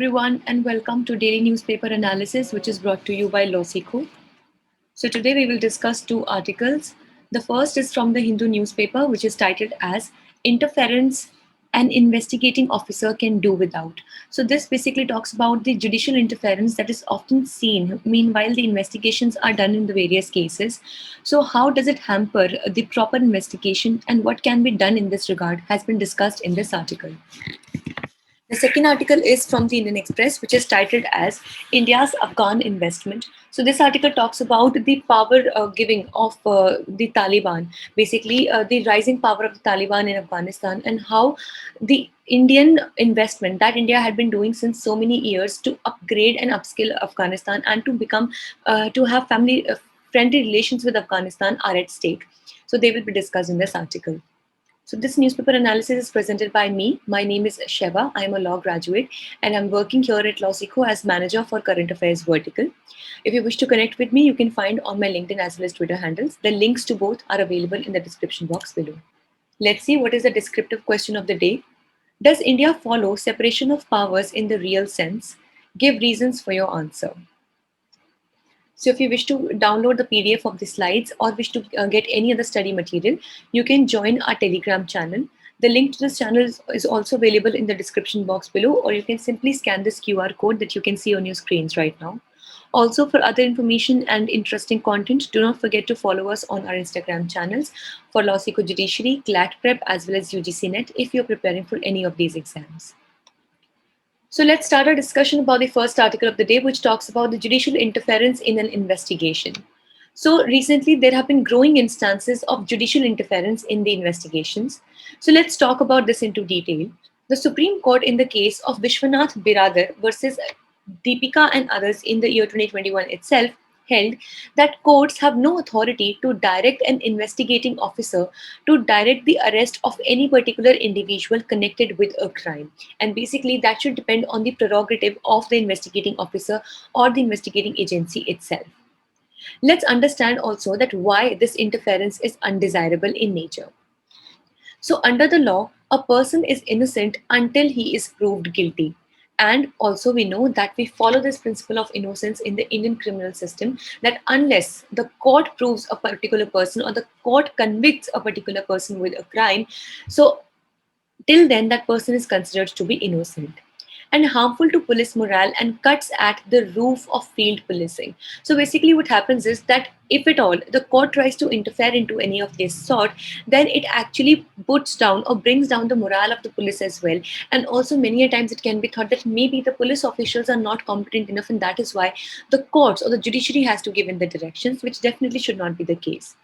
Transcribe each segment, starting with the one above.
everyone, and welcome to Daily Newspaper Analysis, which is brought to you by Losico. So, today we will discuss two articles. The first is from the Hindu newspaper, which is titled as Interference an Investigating Officer Can Do Without. So, this basically talks about the judicial interference that is often seen meanwhile the investigations are done in the various cases. So, how does it hamper the proper investigation, and what can be done in this regard has been discussed in this article. The second article is from the Indian Express, which is titled as India's Afghan Investment. So this article talks about the power giving of the Taliban, basically the rising power of the Taliban in Afghanistan, and how the Indian investment that India had been doing since so many years to upgrade and upskill Afghanistan and to become to have family friendly relations with Afghanistan are at stake. So they will be discussed in this article. So this newspaper analysis is presented by me. My name is Sheva. I am a law graduate and I'm working here at Losico as manager for current affairs vertical. If you wish to connect with me, you can find on my LinkedIn as well as Twitter handles. The links to both are available in the description box below. Let's see what is the descriptive question of the day. Does India follow separation of powers in the real sense? Give reasons for your answer. So if you wish to download the PDF of the slides or wish to get any other study material, you can join our Telegram channel. The link to this channel is also available in the description box below, or you can simply scan this QR code that you can see on your screens right now. Also, for other information and interesting content, do not forget to follow us on our Instagram channels for Losico Judiciary, CLAT Prep, as well as UGC Net if you're preparing for any of these exams. So let's start our discussion about the first article of the day, which talks about the judicial interference in an investigation. So recently, there have been growing instances of judicial interference in the investigations. So let's talk about this into detail. The Supreme Court in the case of Vishwanath Biradar versus Deepika and others in the year 2021 itself held that courts have no authority to direct an investigating officer to direct the arrest of any particular individual connected with a crime. And basically, that should depend on the prerogative of the investigating officer or the investigating agency itself. Let's understand also that why this interference is undesirable in nature. So, under the law, a person is innocent until he is proved guilty. And also, we know that we follow this principle of innocence in the Indian criminal system, that unless the court proves a particular person or the court convicts a particular person with a crime, so till then that person is considered to be innocent. And harmful to police morale and cuts at the roof of field policing. So basically what happens is that if at all the court tries to interfere into any of this sort, then it actually puts down or brings down the morale of the police as well. And also many a times it can be thought that maybe the police officials are not competent enough, and that is why the courts or the judiciary has to give in the directions, which definitely should not be the case.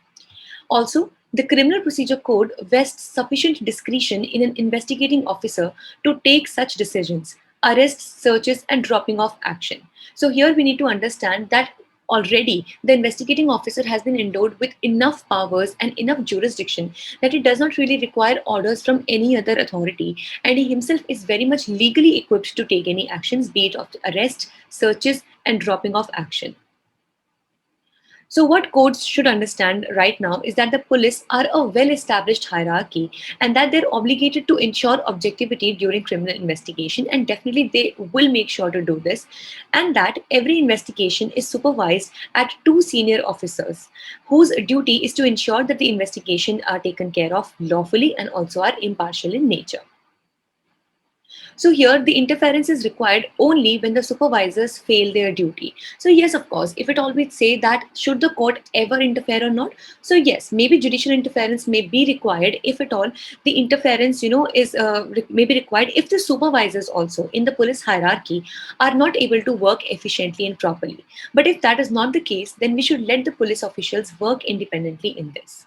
Also, the Criminal Procedure Code vests sufficient discretion in an investigating officer to take such decisions, arrests, searches, and dropping off action. So here we need to understand that already the investigating officer has been endowed with enough powers and enough jurisdiction that he does not really require orders from any other authority, and he himself is very much legally equipped to take any actions, be it of arrest, searches, and dropping off action. So, what courts should understand right now is that the police are a well established hierarchy and that they're obligated to ensure objectivity during criminal investigation, and definitely they will make sure to do this. And that every investigation is supervised at two senior officers whose duty is to ensure that the investigation are taken care of lawfully and also are impartial in nature. So here the interference is required only when the supervisors fail their duty. So yes, of course, if it always say that should the court ever interfere or not? So yes, maybe judicial interference may be required if at all the interference, is may be required if the supervisors also in the police hierarchy are not able to work efficiently and properly. But if that is not the case, then we should let the police officials work independently in this.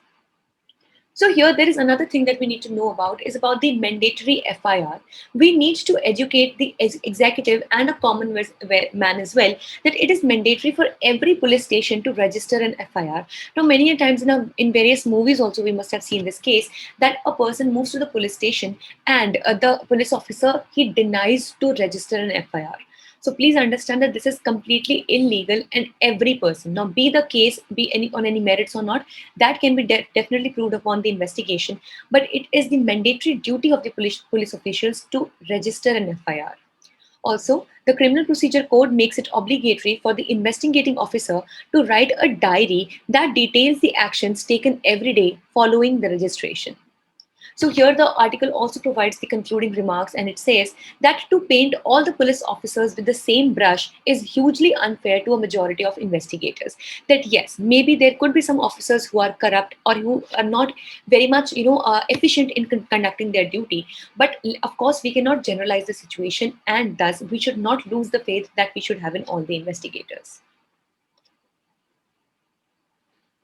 So here there is another thing that we need to know about is about the mandatory FIR. We need to educate the executive and a common man as well that it is mandatory for every police station to register an FIR. Now many a times in various movies also we must have seen this case that a person moves to the police station and the police officer, he denies to register an FIR. So please understand that this is completely illegal, and every person, now be the case be on any merits or not, that can be definitely proved upon the investigation, but it is the mandatory duty of the police officials to register an FIR. Also, The Criminal Procedure Code makes it obligatory for the investigating officer to write a diary that details the actions taken every day following the registration. So here the article also provides the concluding remarks, and it says that to paint all the police officers with the same brush is hugely unfair to a majority of investigators. That yes, maybe there could be some officers who are corrupt or who are not very much efficient in conducting their duty, but of course we cannot generalize the situation, and thus we should not lose the faith that we should have in all the investigators.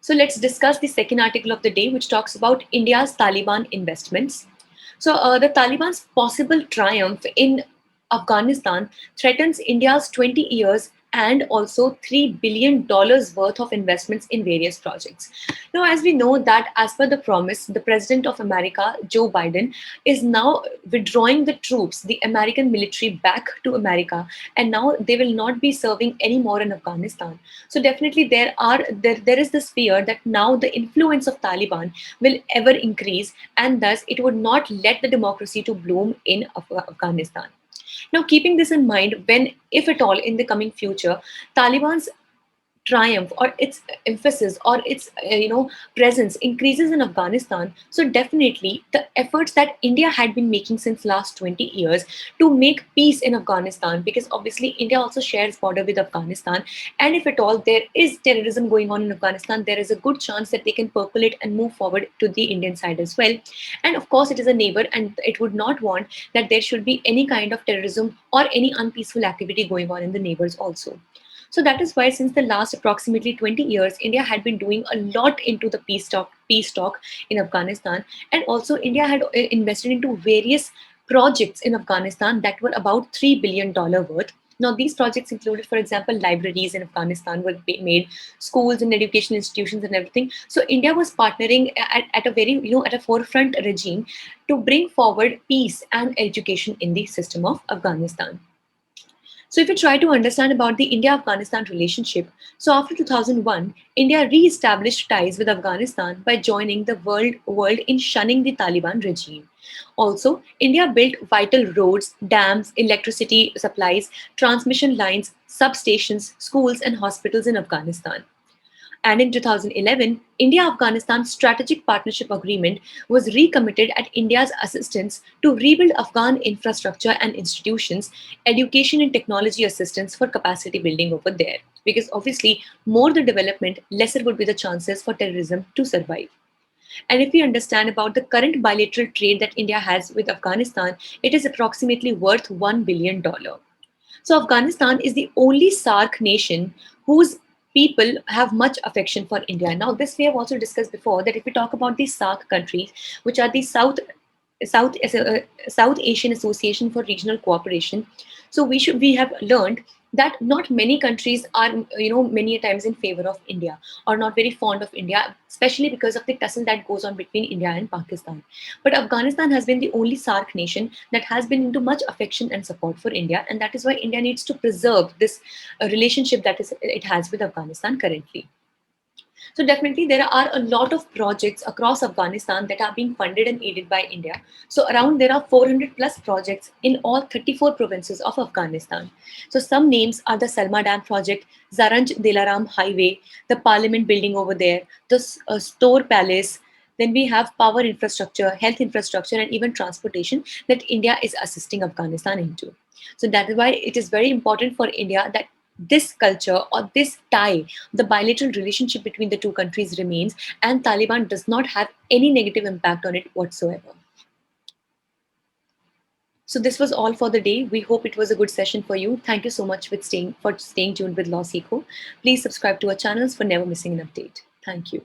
So let's discuss the second article of the day, which talks about India's Taliban investments. So the Taliban's possible triumph in Afghanistan threatens India's 20 years and also $3 billion worth of investments in various projects. Now, as we know that as per the promise, the President of America, Joe Biden, is now withdrawing the troops, the American military, back to America, and now they will not be serving anymore in Afghanistan. So definitely there is this fear that now the influence of Taliban will ever increase, and thus it would not let the democracy to bloom in Afghanistan. Now, keeping this in mind, when, if at all, in the coming future, Taliban's triumph or its emphasis or its presence increases in Afghanistan, so definitely the efforts that India had been making since last 20 years to make peace in Afghanistan, because obviously India also shares border with Afghanistan, and if at all there is terrorism going on in Afghanistan, there is a good chance that they can percolate and move forward to the Indian side as well. And of course it is a neighbor, and it would not want that there should be any kind of terrorism or any unpeaceful activity going on in the neighbors also. So that is why, since the last approximately 20 years, India had been doing a lot into the peace talk in Afghanistan, and also India had invested into various projects in Afghanistan that were about $3 billion worth. Now, these projects included, for example, libraries in Afghanistan were made, schools and education institutions and everything. So India was partnering at a very, at a forefront regime to bring forward peace and education in the system of Afghanistan. So if you try to understand about the India-Afghanistan relationship, so after 2001, India re-established ties with Afghanistan by joining the world in shunning the Taliban regime. Also, India built vital roads, dams, electricity supplies, transmission lines, substations, schools, and hospitals in Afghanistan. And in 2011, India-Afghanistan Strategic Partnership Agreement was recommitted at India's assistance to rebuild Afghan infrastructure and institutions, education and technology assistance for capacity building over there. Because obviously, more the development, lesser would be the chances for terrorism to survive. And if we understand about the current bilateral trade that India has with Afghanistan, it is approximately worth $1 billion. So Afghanistan is the only SAARC nation whose people have much affection for India. Now, this we have also discussed before, that if we talk about these SAARC countries, which are the South Asian Association for Regional Cooperation, so we have learned that not many countries are many a times in favor of India or not very fond of India, especially because of the tussle that goes on between India and Pakistan. But Afghanistan has been the only SAARC nation that has been into much affection and support for India, and that is why India needs to preserve this relationship that it has with Afghanistan currently. So definitely there are a lot of projects across Afghanistan that are being funded and aided by India. So around there are 400 plus projects in all 34 provinces of Afghanistan. So some names are the Salma Dam project, Zaranj Dilaram Highway, the Parliament building over there, the Store Palace. Then we have power infrastructure, health infrastructure, and even transportation that India is assisting Afghanistan into. So that is why it is very important for India that this culture or this tie, the bilateral relationship between the two countries remains, and Taliban does not have any negative impact on it whatsoever. So this was all for the day. We hope it was a good session for you. Thank you so much for staying tuned with Law Seco. Please subscribe to our channels for never missing an update. Thank you.